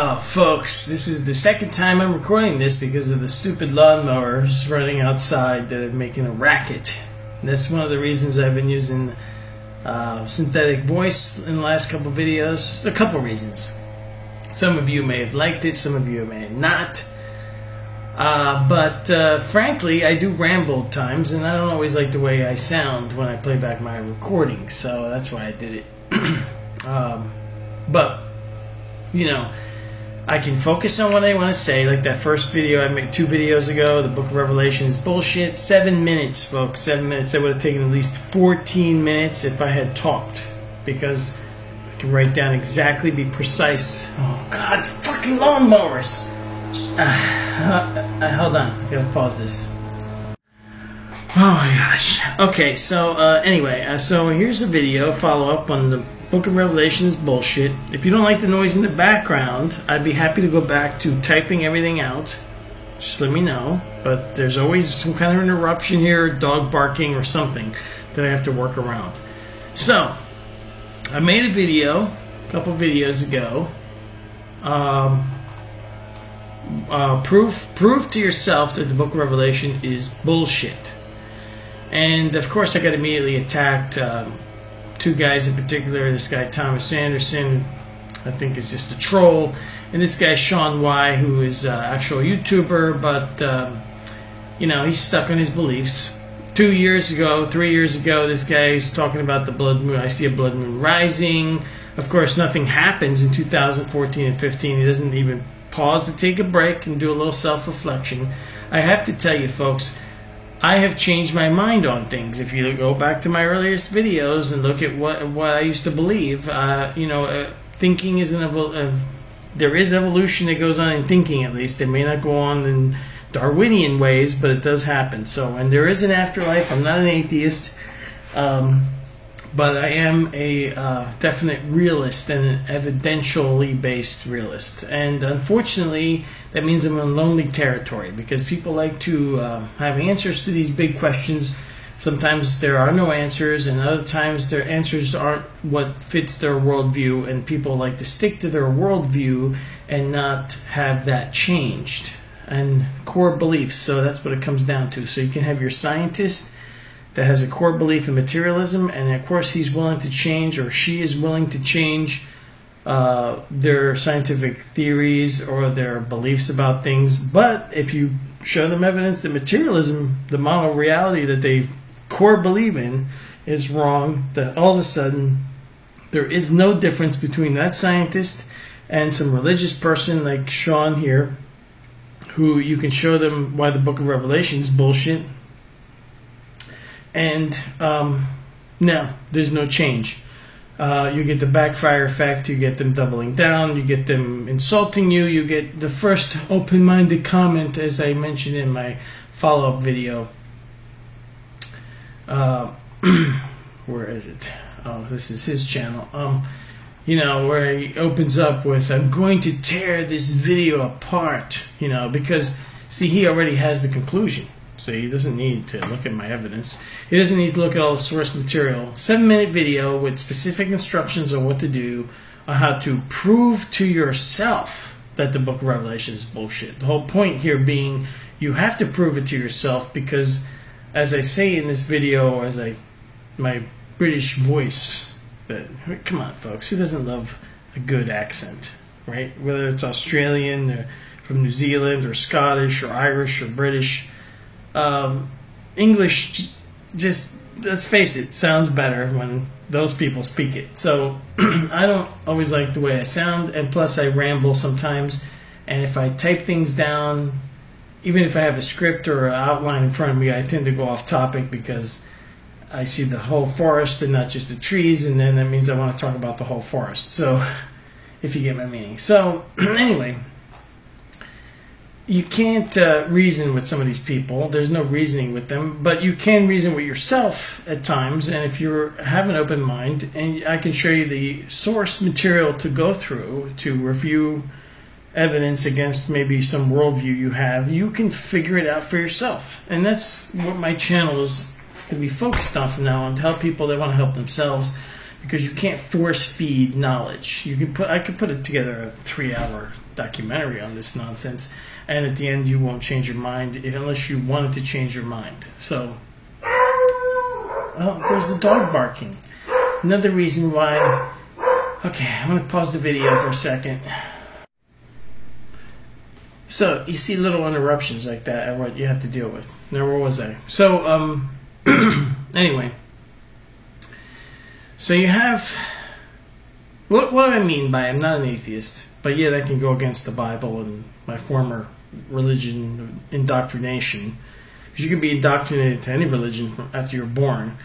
Oh, folks, this is the second time I'm recording this because of the stupid lawnmowers running outside that are making a racket. And that's one of the reasons I've been using synthetic voice in the last couple videos. A couple reasons. Some of you may have liked it, some of you may have not. But frankly, I do ramble at times, and I don't always like the way I sound when I play back my recordings, so that's why I did it. But, you know, I can focus on what I want to say, like that first video I made 2 videos ago, the Book of Revelation is bullshit. 7 minutes, folks, 7 minutes. That would have taken at least 14 minutes if I had talked, because I can write down exactly, be precise. Oh, God, fucking lawnmowers! Hold on, I gotta pause this. Oh my gosh. Okay, so anyway, so here's a video follow-up on the Book of Revelation is bullshit. If you don't like the noise in the background, I'd be happy to go back to typing everything out. Just let me know. But there's always some kind of interruption here, dog barking or something that I have to work around. So, I made a video a couple videos ago. Prove to yourself that the Book of Revelation is bullshit. And of course I got immediately attacked. 2 guys in particular, this guy Thomas Anderson, I think is just a troll, and this guy Sean Y, who is an actual YouTuber, but you know, he's stuck on his beliefs. 2 years ago, 3 years ago, this guy is talking about the blood moon. I see a blood moon rising. Of course, nothing happens in 2014 and 15. He doesn't even pause to take a break and do a little self-reflection. I have to tell you, folks, I have changed my mind on things. If you go back to my earliest videos and look at what I used to believe, you know, thinking is there is evolution that goes on in thinking, at least. It may not go on in Darwinian ways, but it does happen. So, and there is an afterlife. I'm not an atheist, but I am a definite realist and an evidentially based realist. And unfortunately, that means I'm in lonely territory because people like to have answers to these big questions. Sometimes there are no answers, and other times their answers aren't what fits their worldview, and people like to stick to their worldview and not have that changed. And core beliefs, so that's what it comes down to. So you can have your scientist that has a core belief in materialism, and of course he's willing to change, or she is willing to change their scientific theories or their beliefs about things. But if you show them evidence that materialism, the model reality that they core believe in, is wrong, that all of a sudden there is no difference between that scientist and some religious person like Sean here, who you can show them why the Book of Revelation is bullshit. And no, there's no change. You get the backfire effect, you get them doubling down, you get them insulting you, you get the first open-minded comment, as I mentioned in my follow-up video. Where is it? Oh, this is his channel. You know, where he opens up with, I'm going to tear this video apart, you know, because, see, he already has the conclusion. So he doesn't need to look at my evidence. He doesn't need to look at all the source material. 7-minute video with specific instructions on what to do, on how to prove to yourself that the Book of Revelation is bullshit. The whole point here being you have to prove it to yourself because, as I say in this video, my British voice, but come on, folks, who doesn't love a good accent, right? Whether it's Australian, or from New Zealand, or Scottish, or Irish, or British. English, just, let's face it, sounds better when those people speak it. So I don't always like the way I sound, and plus I ramble sometimes, and if I type things down, even if I have a script or an outline in front of me, I tend to go off topic because I see the whole forest and not just the trees, and then that means I want to talk about the whole forest. So, if you get my meaning. So, anyway, you can't reason with some of these people. There's no reasoning with them, but you can reason with yourself at times. And if you have an open mind, and I can show you the source material to go through to review evidence against maybe some worldview you have, you can figure it out for yourself. And that's what my channel is going to be focused on from now on, to help people that want to help themselves. because you can't force feed knowledge. I could put it together a 3-hour documentary on this nonsense, and at the end you won't change your mind unless you wanted to change your mind. So, oh, there's the dog barking. Another reason why. Okay, I'm going to pause the video for a second. So, you see little interruptions like that are what you have to deal with. Now, where was I? So, anyway. So you have... What do I mean by I'm not an atheist, but yet I can go against the Bible and my former religion indoctrination. Because you can be indoctrinated to any religion after you're born.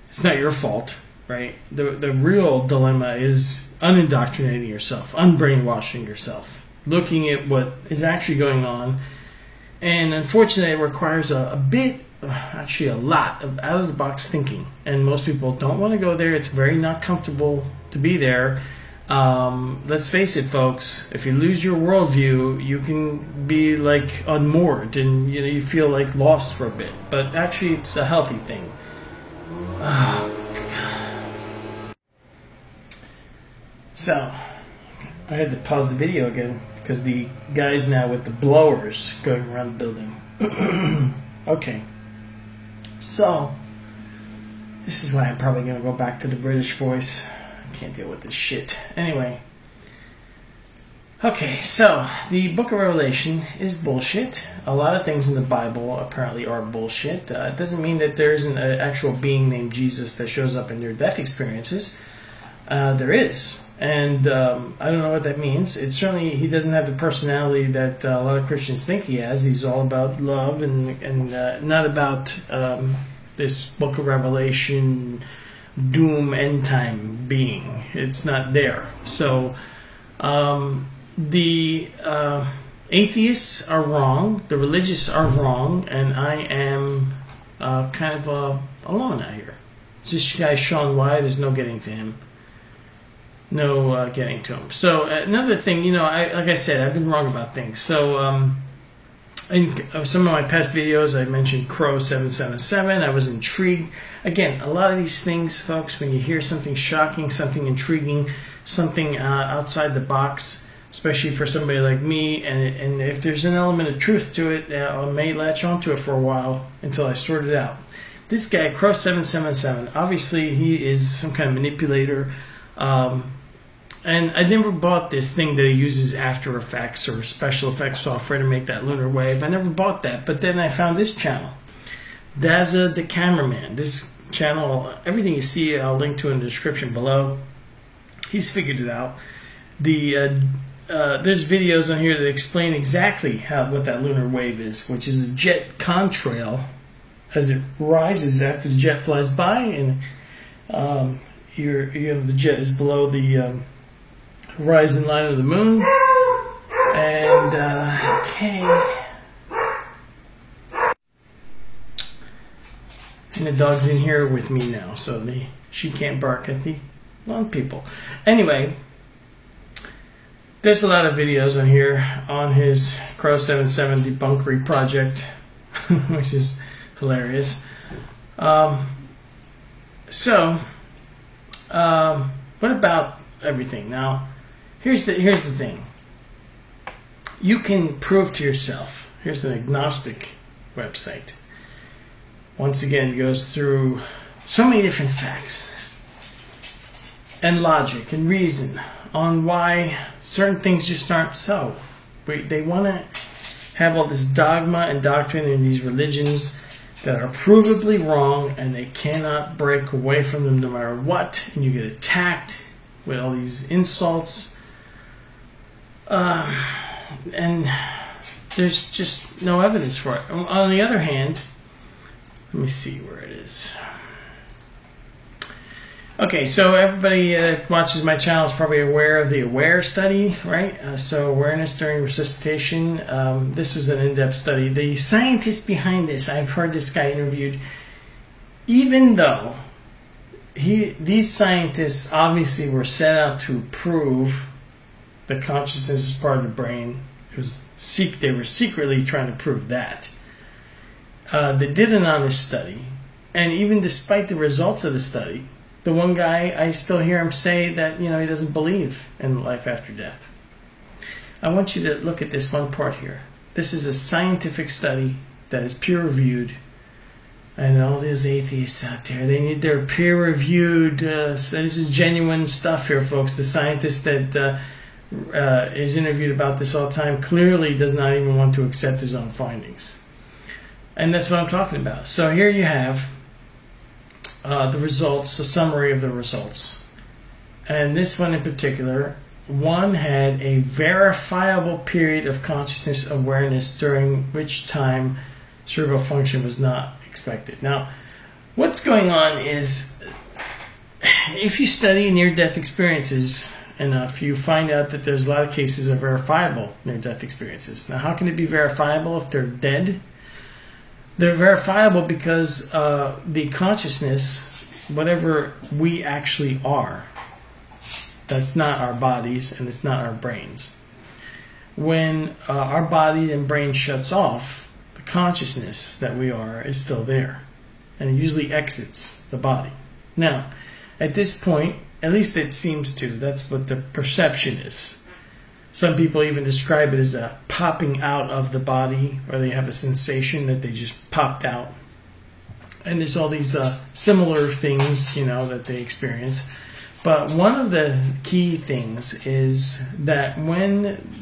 It's not your fault, right? The real dilemma is unindoctrinating yourself, unbrainwashing yourself, looking at what is actually going on. And unfortunately, it requires a bit, actually a lot of out-of-the-box thinking. And most people don't want to go there. It's very not comfortable to be there. Let's face it, folks. If you lose your worldview, you can be like unmoored, and you feel like lost for a bit. But actually, it's a healthy thing. So, I had to pause the video again because the guy's now with the blowers going around the building. Okay. So, this is why I'm probably going to go back to the British voice. I can't deal with this shit. Anyway. Okay, so, the Book of Revelation is bullshit. A lot of things in the Bible apparently are bullshit. It doesn't mean that there isn't an actual being named Jesus that shows up in their death experiences. There is. And I don't know what that means. It's certainly, he doesn't have the personality that a lot of Christians think he has. He's all about love and not about this Book of Revelation doom end time being. It's not there. So the atheists are wrong, the religious are wrong, and I am kind of alone out here. This guy Sean Y, there's no getting to him. No getting to him. So another thing, like I said, I've been wrong about things. So in some of my past videos, I mentioned Crow 777. I was intrigued. Again, a lot of these things, folks, when you hear something shocking, something intriguing, something outside the box, especially for somebody like me, and if there's an element of truth to it, I may latch onto it for a while until I sort it out. This guy, Crow 777, obviously he is some kind of manipulator. And I never bought this thing that he uses After Effects or special effects software to make that lunar wave. I never bought that. But then I found this channel, Dazza the Cameraman. This channel, everything you see, I'll link to in the description below. He's figured it out. There's videos on here that explain exactly what that lunar wave is, which is a jet contrail as it rises after the jet flies by, and the jet is below the horizon line of the moon. And okay, and the dog's in here with me now, so she can't bark at the lawn people. Anyway, there's a lot of videos on here on his Crow 77 debunkery project, which is hilarious. What about everything? Now, here's the thing. You can prove to yourself. Here's an agnostic website. Once again, it goes through so many different facts and logic and reason on why certain things just aren't so. They want to have all this dogma and doctrine in these religions that are provably wrong, and they cannot break away from them no matter what, and you get attacked with all these insults, and there's just no evidence for it. On the other hand, let me see where it is. Okay, so everybody that watches my channel is probably aware of the AWARE study, right? So awareness during resuscitation. This was an in-depth study. The scientist behind this, I've heard this guy interviewed, even though these scientists obviously were set out to prove the consciousness is part of the brain. They were secretly trying to prove that. They did an honest study, and even despite the results of the study, the one guy, I still hear him say that, he doesn't believe in life after death. I want you to look at this one part here. This is a scientific study that is peer-reviewed. And all these atheists out there, they need their peer-reviewed. So this is genuine stuff here, folks. The scientist that is interviewed about this all the time clearly does not even want to accept his own findings. And that's what I'm talking about. So here you have the results, a summary of the results. And this one in particular, one had a verifiable period of consciousness awareness during which time cerebral function was not expected. Now, what's going on is, if you study near-death experiences enough, you find out that there's a lot of cases of verifiable near-death experiences. Now, how can it be verifiable if they're dead? They're verifiable because the consciousness, whatever we actually are, that's not our bodies and it's not our brains. When our body and brain shuts off, consciousness that we are is still there, and it usually exits the body. Now, at this point, at least it seems to, that's what the perception is. Some people even describe it as a popping out of the body, or they have a sensation that they just popped out. And there's all these similar things, that they experience. But one of the key things is that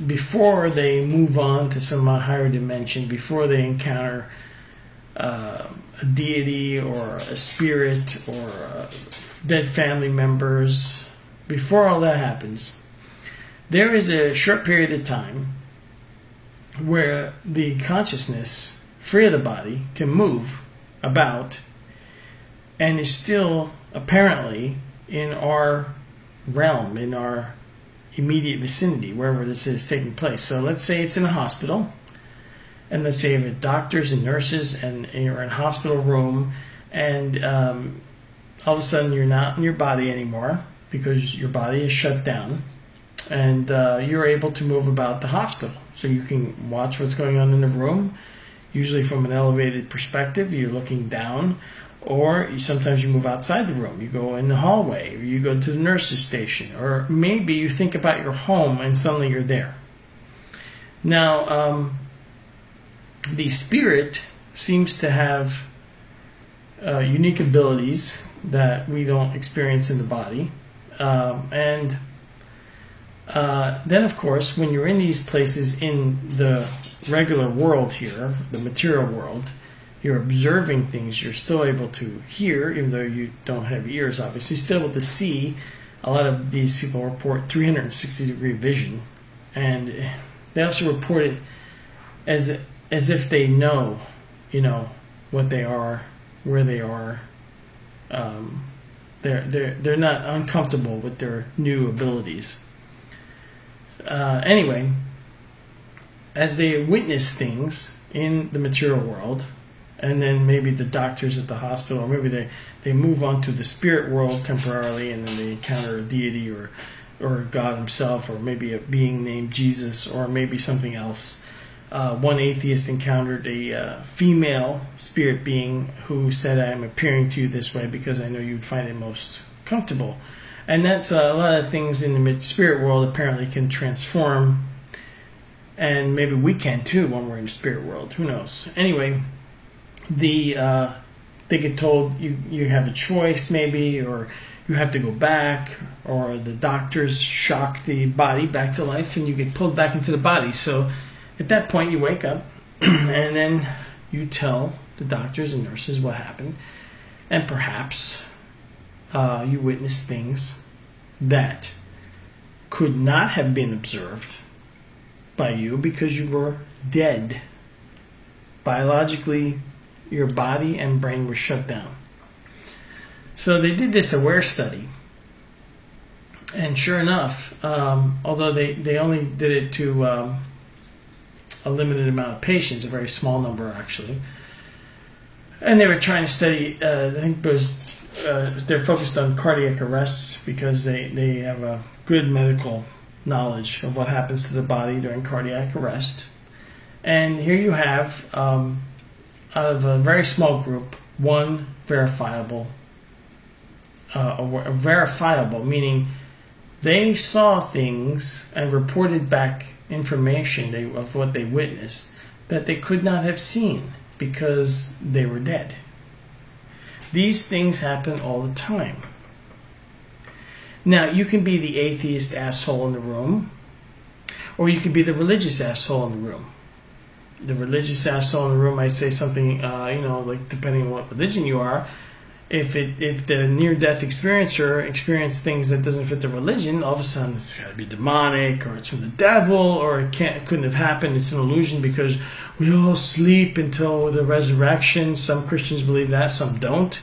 before they move on to some higher dimension, before they encounter a deity or a spirit or dead family members, before all that happens, there is a short period of time where the consciousness, free of the body, can move about and is still apparently in our realm, in our immediate vicinity, wherever this is taking place. So let's say it's in a hospital, and let's say you have doctors and nurses, and you're in a hospital room, and all of a sudden you're not in your body anymore because your body is shut down, and you're able to move about the hospital. So you can watch what's going on in the room, usually from an elevated perspective. You're looking down. Or sometimes you move outside the room. You go in the hallway, or you go to the nurse's station, or maybe you think about your home and suddenly you're there. Now, the spirit seems to have unique abilities that we don't experience in the body. And then, of course, when you're in these places in the regular world here, the material world, you're observing things, you're still able to hear, even though you don't have ears, obviously. You're still able to see. A lot of these people report 360-degree vision. And they also report it as if they know, what they are, where they are. They're not uncomfortable with their new abilities. Anyway, as they witness things in the material world, and then maybe the doctors at the hospital, or maybe they move on to the spirit world temporarily, and then they encounter a deity or God himself, or maybe a being named Jesus, or maybe something else. One atheist encountered a female spirit being who said, "I am appearing to you this way because I know you'd find it most comfortable." And that's a lot of things in the spirit world apparently can transform, and maybe we can too when we're in the spirit world. Who knows? Anyway, they get told you have a choice maybe, or you have to go back, or the doctors shock the body back to life and you get pulled back into the body. So at that point you wake up and then you tell the doctors and nurses what happened, and perhaps you witness things that could not have been observed by you because you were dead. Biologically, your body and brain were shut down. So they did this AWARE study, and sure enough, although they only did it to a limited amount of patients, a very small number actually, and they were trying to study, I think it was, they're focused on cardiac arrests because they have a good medical knowledge of what happens to the body during cardiac arrest. And here you have, out of a very small group, one verifiable verifiable, meaning they saw things and reported back information of what they witnessed that they could not have seen because they were dead. These things happen all the time. Now, you can be the atheist asshole in the room, or you can be the religious asshole in the room. The religious asshole in the room might say something, like depending on what religion you are. If the near-death experiencer experienced things that doesn't fit the religion, all of a sudden it's got to be demonic, or it's from the devil, or it couldn't have happened. It's an illusion because we all sleep until the resurrection. Some Christians believe that, some don't.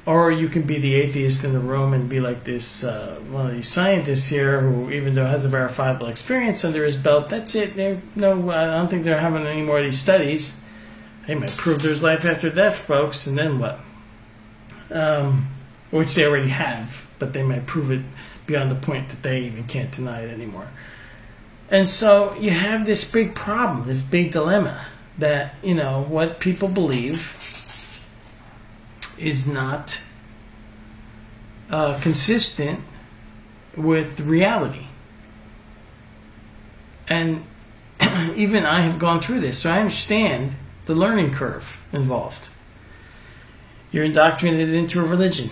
Or you can be the atheist in the room and be like this one of these scientists here who, even though has a verifiable experience under his belt, that's it. I don't think they're having any more of these studies. They might prove there's life after death, folks, and then what? Which they already have, but they might prove it beyond the point that they even can't deny it anymore. And so you have this big problem, this big dilemma that, what people believe is not consistent with reality. And even I have gone through this, so I understand the learning curve involved. You're indoctrinated into a religion.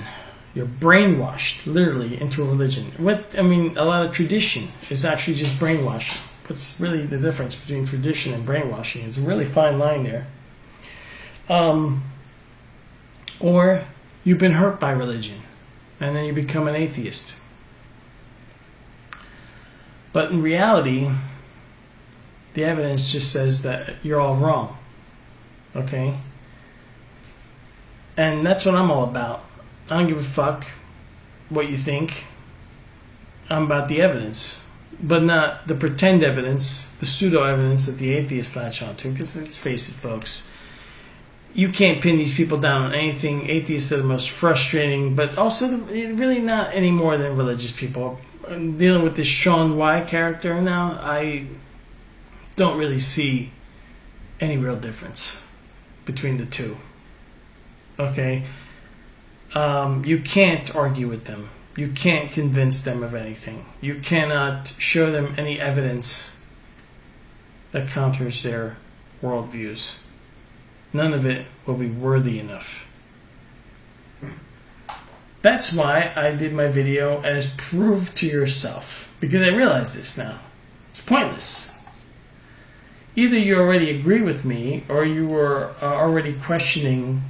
You're brainwashed, literally, into a religion. A lot of tradition is actually just brainwashing. What's really the difference between tradition and brainwashing? There's a really fine line there. Or you've been hurt by religion, and then you become an atheist. But in reality, the evidence just says that you're all wrong. Okay? And that's what I'm all about. I don't give a fuck what you think. I'm about the evidence. But not the pretend evidence, the pseudo-evidence that the atheists latch onto. Because let's face it, folks, you can't pin these people down on anything. Atheists are the most frustrating, but also really not any more than religious people. I'm dealing with this Sean Y character now, I don't really see any real difference between the two. Okay? You can't argue with them. You can't convince them of anything. You cannot show them any evidence that counters their worldviews. None of it will be worthy enough. That's why I did my video as prove to yourself. Because I realize this now. It's pointless. Either you already agree with me, or you are already questioning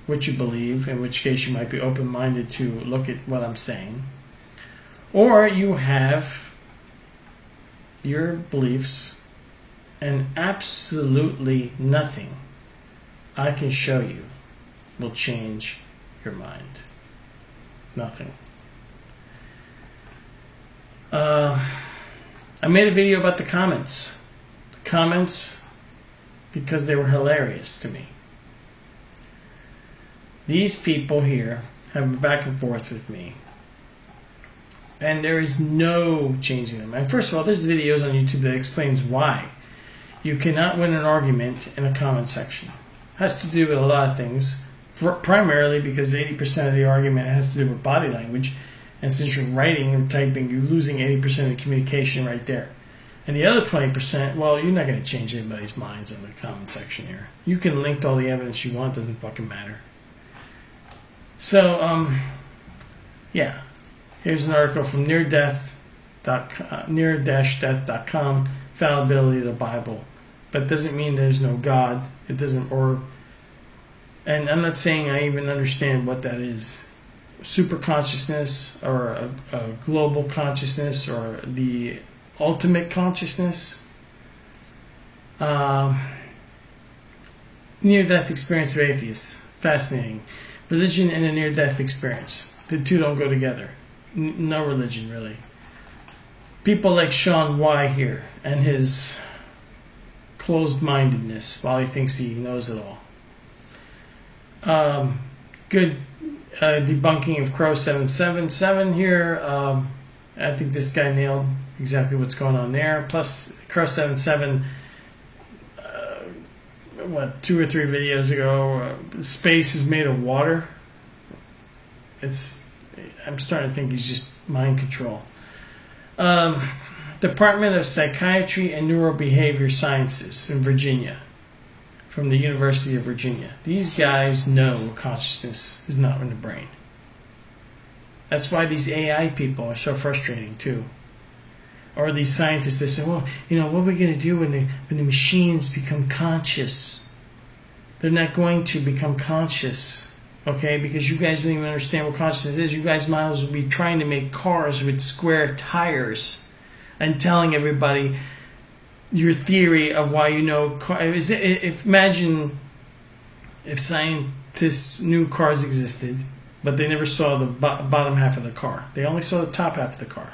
what you believe, in which case you might be open-minded to look at what I'm saying. Or you have your beliefs and absolutely nothing I can show you will change your mind. Nothing. I made a video about the comments. The comments, because they were hilarious to me. These people here have been back and forth with me. And there is no changing them. And first of all, there's videos on YouTube that explains why you cannot win an argument in a comment section. Has to do with a lot of things, primarily because 80% of the argument has to do with body language, and since you're writing or typing, you're losing 80% of the communication right there. And the other 20%, well, you're not going to change anybody's minds in the comment section here. You can link to all the evidence you want, doesn't fucking matter. So, yeah, here's an article from near-death.com, fallibility of the Bible. But it doesn't mean there's no God. It doesn't, and I'm not saying I even understand what that is. Super consciousness, or a global consciousness, or the ultimate consciousness. Near-death experience of atheists. Fascinating. Religion and a near-death experience. The two don't go together. No religion, really. People like Sean Y here and his closed-mindedness while he thinks he knows it all. Good debunking of Crow 777 here. I think this guy nailed exactly what's going on there. Plus, Crow 77, 2 or 3 videos ago, space is made of water. I'm starting to think he's just mind control. Department of Psychiatry and Neurobehavior Sciences in Virginia, from the University of Virginia. These guys know consciousness is not in the brain. That's why these AI people are so frustrating too. Or these scientists, they say, well, what are we going to do when the machines become conscious? They're not going to become conscious, okay? Because you guys don't even understand what consciousness is. You guys might as well be trying to make cars with square tires and telling everybody your theory of why imagine if scientists knew cars existed, but they never saw the bottom half of the car. They only saw the top half of the car.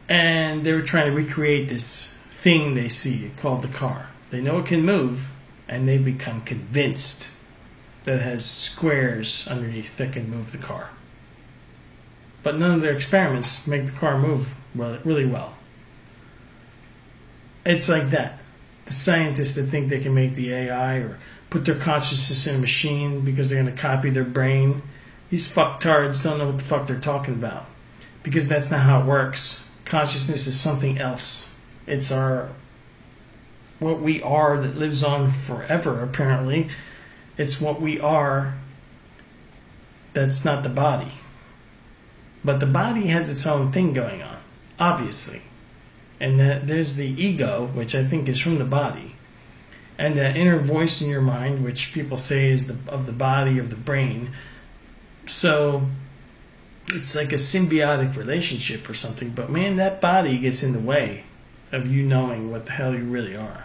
And they were trying to recreate this thing they see called the car. They know it can move, and they become convinced that it has squares underneath that can move the car. But none of their experiments make the car move really well. It's like that. The scientists that think they can make the AI or put their consciousness in a machine because they're going to copy their brain, these fucktards don't know what the fuck they're talking about. Because that's not how it works. Consciousness is something else. It's what we are that lives on forever, apparently. It's what we are that's not the body. But the body has its own thing going on, obviously. And there's the ego, which I think is from the body. And the inner voice in your mind, which people say is of the body, of the brain. So it's like a symbiotic relationship or something. But man, that body gets in the way of you knowing what the hell you really are.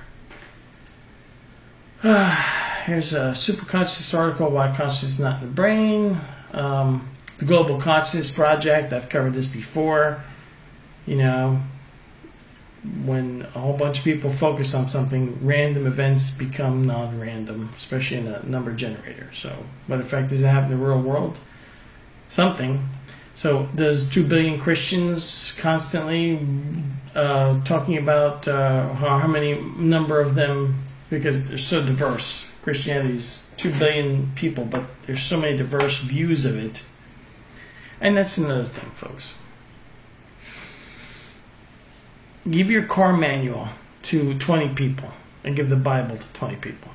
Here's a Superconscious article, Why Consciousness is Not in the Brain. The Global Consciousness Project, I've covered this before. When a whole bunch of people focus on something, random events become non-random, especially in a number generator. So what effect does it have in the real world? Something. So does 2 billion Christians constantly talking about how many number of them, because they're so diverse. Christianity is 2 billion people, but there's so many diverse views of it. And that's another thing, folks. Give your car manual to 20 people and give the Bible to 20 people.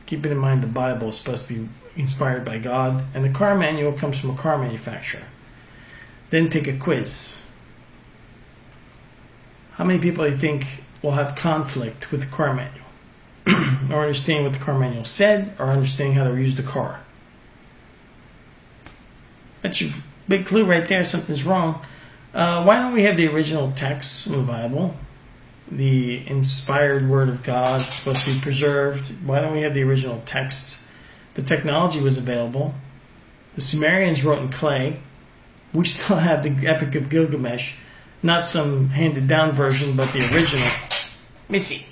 Keep it in mind the Bible is supposed to be inspired by God, and the car manual comes from a car manufacturer. Then take a quiz. How many people do you think will have conflict with the car manual? Or understand what the car manual said, or understand how to use the car? That's your big clue right there. Something's wrong. Why don't we have the original text in the Bible? The inspired Word of God is supposed to be preserved. Why don't we have the original texts? The technology was available. The Sumerians wrote in clay. We still have the Epic of Gilgamesh. Not some handed down version, but the original. Missy,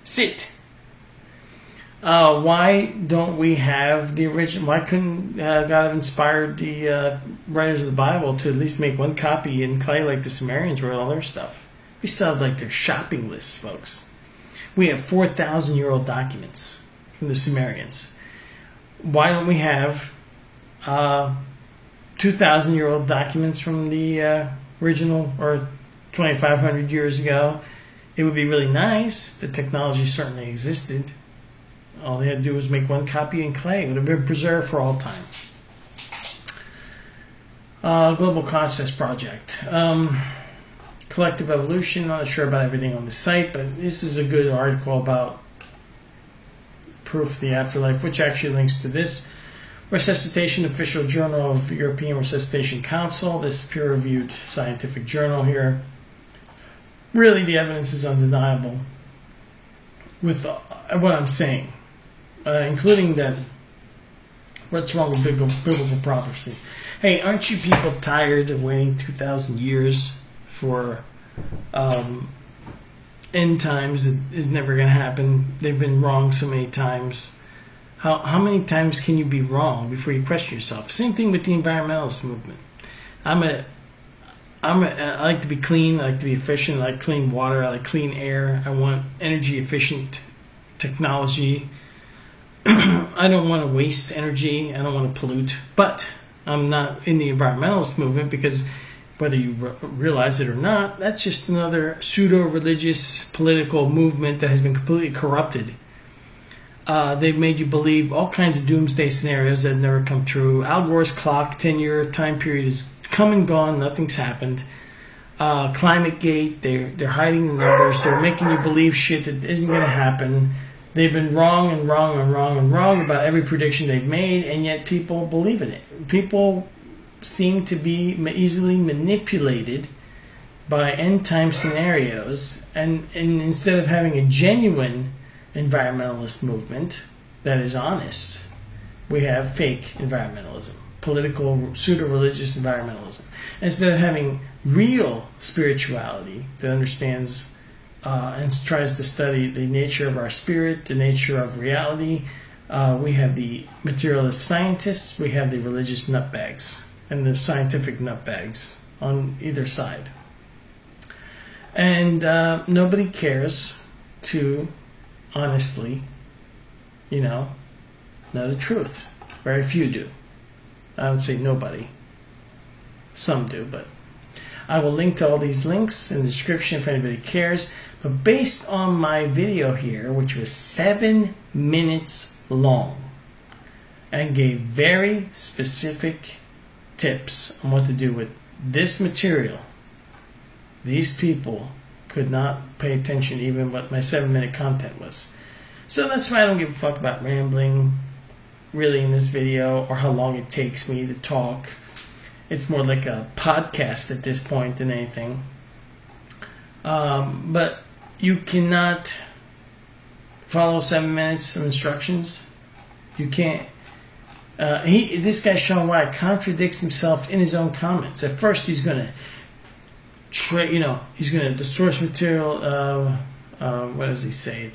sit. Why don't we have the original? Why couldn't God have inspired the writers of the Bible to at least make one copy in clay like the Sumerians wrote all their stuff? We still have like their shopping lists, folks. We have 4,000-year-old documents from the Sumerians. Why don't we have 2,000-year-old documents from the original, or 2,500 years ago? It would be really nice. The technology certainly existed. All they had to do was make one copy in clay. It would have been preserved for all time. Global Consciousness Project. Collective Evolution. I'm not sure about everything on the site, but this is a good article about proof of the afterlife, which actually links to this. Resuscitation, Official Journal of European Resuscitation Council. This peer-reviewed scientific journal here. Really, the evidence is undeniable with what I'm saying. Including that, what's wrong with biblical prophecy? Hey, aren't you people tired of waiting 2,000 years for end times that is never going to happen? They've been wrong so many times. How many times can you be wrong before you question yourself? Same thing with the environmentalist movement. I like to be clean. I like to be efficient. I like clean water. I like clean air. I want energy efficient technology. I don't want to waste energy. I don't want to pollute. But I'm not in the environmentalist movement because whether you realize it or not, that's just another pseudo-religious political movement that has been completely corrupted. They've made you believe all kinds of doomsday scenarios that have never come true. Al Gore's clock, 10-year time period is come and gone. Nothing's happened. ClimateGate, they're hiding the numbers. They're making you believe shit that isn't going to happen. They've been wrong and wrong and wrong and wrong about every prediction they've made, and yet people believe in it. People seem to be easily manipulated by end-time scenarios, and instead of having a genuine environmentalist movement that is honest, we have fake environmentalism, political, pseudo-religious environmentalism. Instead of having real spirituality that understands and tries to study the nature of our spirit, the nature of reality, we have the materialist scientists, we have the religious nutbags, and the scientific nutbags on either side. And nobody cares to honestly, know the truth. Very few do. I would say nobody. Some do, but I will link to all these links in the description if anybody cares. But based on my video here, which was 7 minutes long, and gave very specific tips on what to do with this material, these people could not pay attention even what my 7-minute content was. So that's why I don't give a fuck about rambling really in this video or how long it takes me to talk. It's more like a podcast at this point than anything. But you cannot follow 7 minutes of instructions. You can't. This guy Sean White contradicts himself in his own comments. At first, he's gonna, he's gonna the source material. What does he say?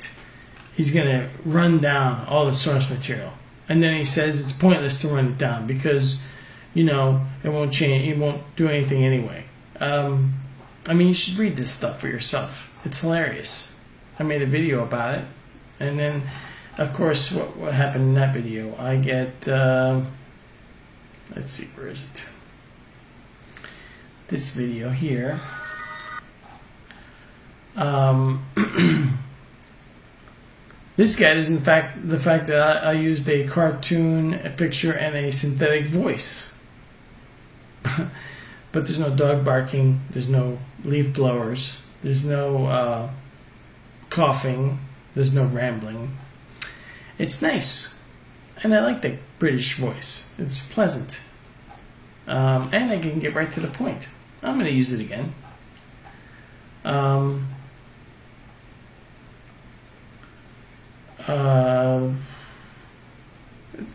He's gonna run down all the source material, and then he says it's pointless to run it down because, it won't change. It won't do anything anyway. You should read this stuff for yourself. It's hilarious. I made a video about it, and then. Of course, what happened in that video? I get, let's see, where is it? This video here. This guy is, in fact, the fact that I used a cartoon, a picture, and a synthetic voice. But there's no dog barking, there's no leaf blowers, there's no coughing, there's no rambling. It's nice, and I like the British voice. It's pleasant, and I can get right to the point. I'm going to use it again.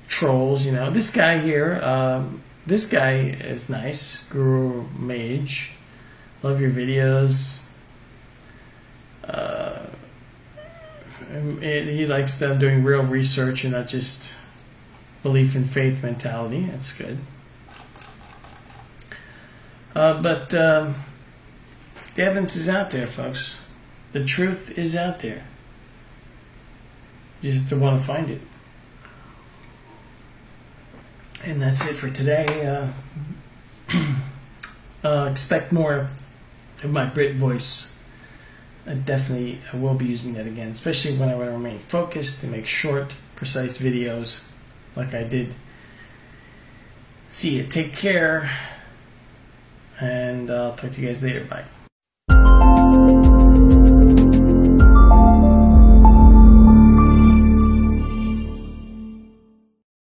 Trolls, This guy here, this guy is nice. Guru Mage. Love your videos. He likes them doing real research and not just belief in faith mentality. That's good. But the evidence is out there, folks. The truth is out there. You just want to find it. And that's it for today. Expect more of my Brit voice. I will be using that again, especially when I want to remain focused and make short, precise videos like I did. See you. Take care. And I'll talk to you guys later. Bye.